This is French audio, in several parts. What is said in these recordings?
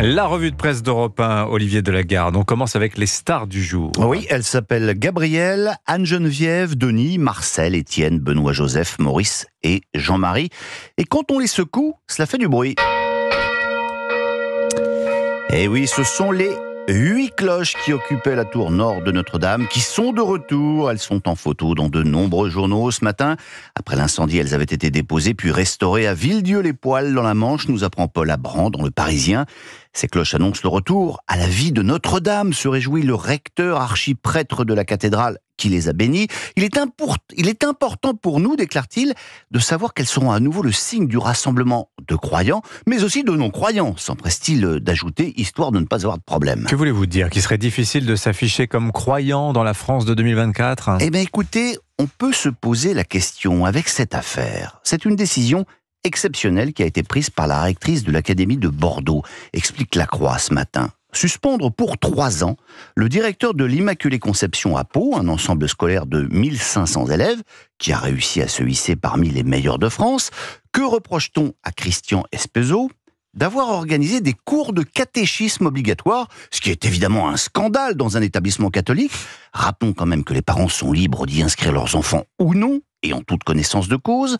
La revue de presse d'Europe 1, Olivier Delagarde. On commence avec les stars du jour. Oui, elle s'appelle Gabrielle, Anne-Geneviève, Denis, Marcel, Étienne, Benoît-Joseph, Maurice et Jean-Marie. Et quand on les secoue, cela fait du bruit. Et oui, ce sont les 8 cloches qui occupaient la tour nord de Notre-Dame, qui sont de retour. Elles sont en photo dans de nombreux journaux ce matin. Après l'incendie, elles avaient été déposées puis restaurées à Villedieu-les-Poêles dans la Manche, nous apprend Paul Abran dans Le Parisien. Ces cloches annoncent le retour à la vie de Notre-Dame, se réjouit le recteur archiprêtre de la cathédrale qui les a bénies. Il est important pour nous, déclare-t-il, de savoir qu'elles seront à nouveau le signe du rassemblement de croyants, mais aussi de non-croyants, s'empresse-t-il d'ajouter, histoire de ne pas avoir de problème. Que voulez-vous dire? Qu'il serait difficile de s'afficher comme croyant dans la France de 2024? Eh bien écoutez, on peut se poser la question avec cette affaire. C'est une décision exceptionnelle qui a été prise par la rectrice de l'Académie de Bordeaux, explique La Croix ce matin. Suspendre pour 3 ans le directeur de l'Immaculée Conception à Pau, un ensemble scolaire de 1500 élèves, qui a réussi à se hisser parmi les meilleurs de France. Que reproche-t-on à Christian Espeso? D'avoir organisé des cours de catéchisme obligatoires, ce qui est évidemment un scandale dans un établissement catholique. Rappelons quand même que les parents sont libres d'y inscrire leurs enfants ou non, et en toute connaissance de cause.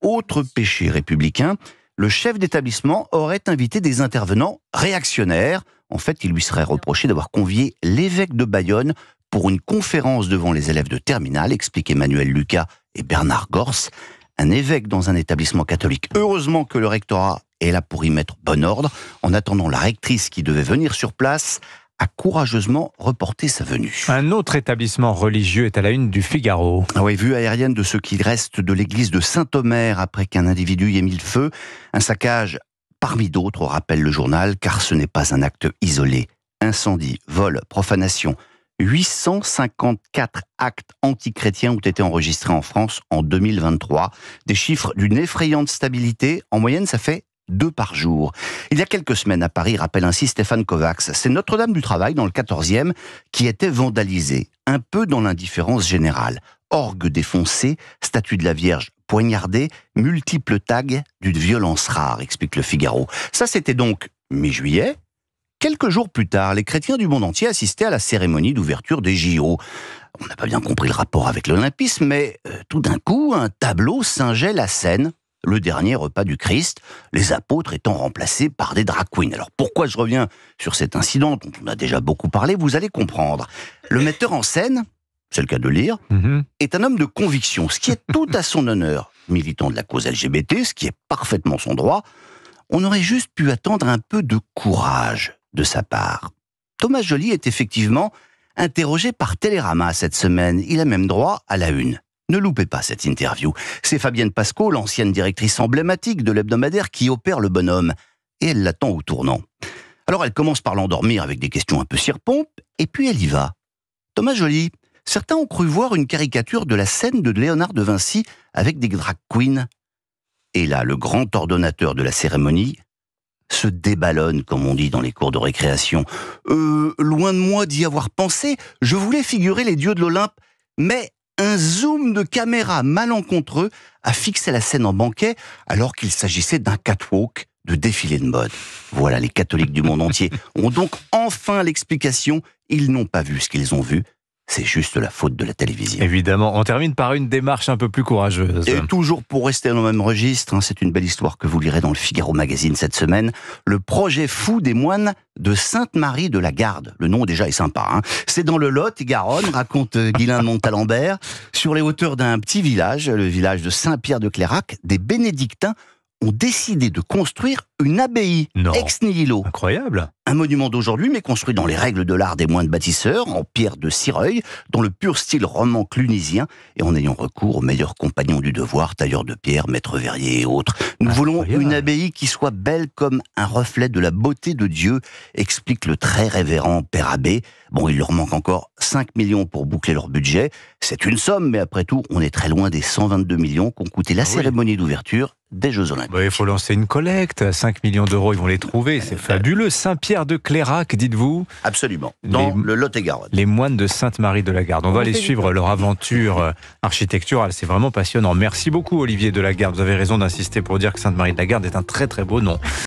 Autre péché républicain, le chef d'établissement aurait invité des intervenants réactionnaires. En fait, il lui serait reproché d'avoir convié l'évêque de Bayonne pour une conférence devant les élèves de terminale, explique Emmanuel Lucas et Bernard Gors. Un évêque dans un établissement catholique. Heureusement que le rectorat est là pour y mettre bon ordre. En attendant, la rectrice qui devait venir sur place a courageusement reporté sa venue. Un autre établissement religieux est à la une du Figaro. Ah oui, vue aérienne de ce qu'il reste de l'église de Saint-Omer après qu'un individu y ait mis le feu. Un saccage parmi d'autres, rappelle le journal, car ce n'est pas un acte isolé. Incendie, vol, profanation. 854 actes antichrétiens ont été enregistrés en France en 2023. Des chiffres d'une effrayante stabilité. En moyenne, ça fait 2 par jour. Il y a quelques semaines à Paris, rappelle ainsi Stéphane Kovacs, c'est Notre-Dame du Travail, dans le 14e, qui était vandalisée, un peu dans l'indifférence générale. Orgue défoncée, statue de la Vierge poignardée, multiples tags d'une violence rare, explique le Figaro. Ça, c'était donc mi-juillet. Quelques jours plus tard, les chrétiens du monde entier assistaient à la cérémonie d'ouverture des JO. On n'a pas bien compris le rapport avec l'olympisme, mais tout d'un coup, un tableau singeait la scène. Le dernier repas du Christ, les apôtres étant remplacés par des drag queens. Alors pourquoi je reviens sur cet incident dont on a déjà beaucoup parlé, vous allez comprendre. Le metteur en scène, c'est le cas de le lire, est un homme de conviction, ce qui est tout à son honneur. Militant de la cause LGBT, ce qui est parfaitement son droit. On aurait juste pu attendre un peu de courage de sa part. Thomas Joly est effectivement interrogé par Télérama cette semaine. Il a même droit à la une. Ne loupez pas cette interview. C'est Fabienne Pascaud, l'ancienne directrice emblématique de l'hebdomadaire, qui opère le bonhomme. Et elle l'attend au tournant. Alors elle commence par l'endormir avec des questions un peu sirpompe, et puis elle y va. Thomas Joly, certains ont cru voir une caricature de la scène de Léonard de Vinci avec des drag queens. Et là, le grand ordonnateur de la cérémonie se déballonne, comme on dit dans les cours de récréation. Loin de moi d'y avoir pensé, je voulais figurer les dieux de l'Olympe, mais un zoom de caméra malencontreux a fixé la scène en banquet alors qu'il s'agissait d'un catwalk de défilé de mode. Voilà, les catholiques du monde entier ont donc enfin l'explication. Ils n'ont pas vu ce qu'ils ont vu. C'est juste la faute de la télévision. Évidemment, on termine par une démarche un peu plus courageuse. Et toujours pour rester dans le même registre, c'est une belle histoire que vous lirez dans le Figaro Magazine cette semaine. Le projet fou des moines de Sainte-Marie de la Garde. Le nom déjà est sympa. C'est dans le Lot-et-Garonne, raconte Guylain de Montalembert. Sur les hauteurs d'un petit village, le village de Saint-Pierre-de-Clérac, des bénédictins ont décidé de construire une abbaye ex nihilo. Incroyable. Un monument d'aujourd'hui, mais construit dans les règles de l'art des moines bâtisseurs, en pierre de Cireuil, dans le pur style roman clunisien, et en ayant recours aux meilleurs compagnons du devoir, tailleurs de pierre, maîtres verriers et autres. Nous voulons une abbaye qui soit belle comme un reflet de la beauté de Dieu, explique le très révérend Père Abbé. Bon, il leur manque encore 5 millions pour boucler leur budget. C'est une somme, mais après tout, on est très loin des 122 millions qu'ont coûté la cérémonie d'ouverture des Jeux Olympiques. Il faut lancer une collecte. 5 millions d'euros, ils vont les trouver. C'est fabuleux. Saint-Pierre-de-Clérac, dites-vous. Absolument, dans le Lot-et-Garonne. Les moines de Sainte-Marie-de-la-Garde. On va aller suivre leur aventure architecturale. C'est vraiment passionnant. Merci beaucoup, Olivier de la Garde. Vous avez raison d'insister pour dire que Sainte-Marie-de-la-Garde est un très très beau nom.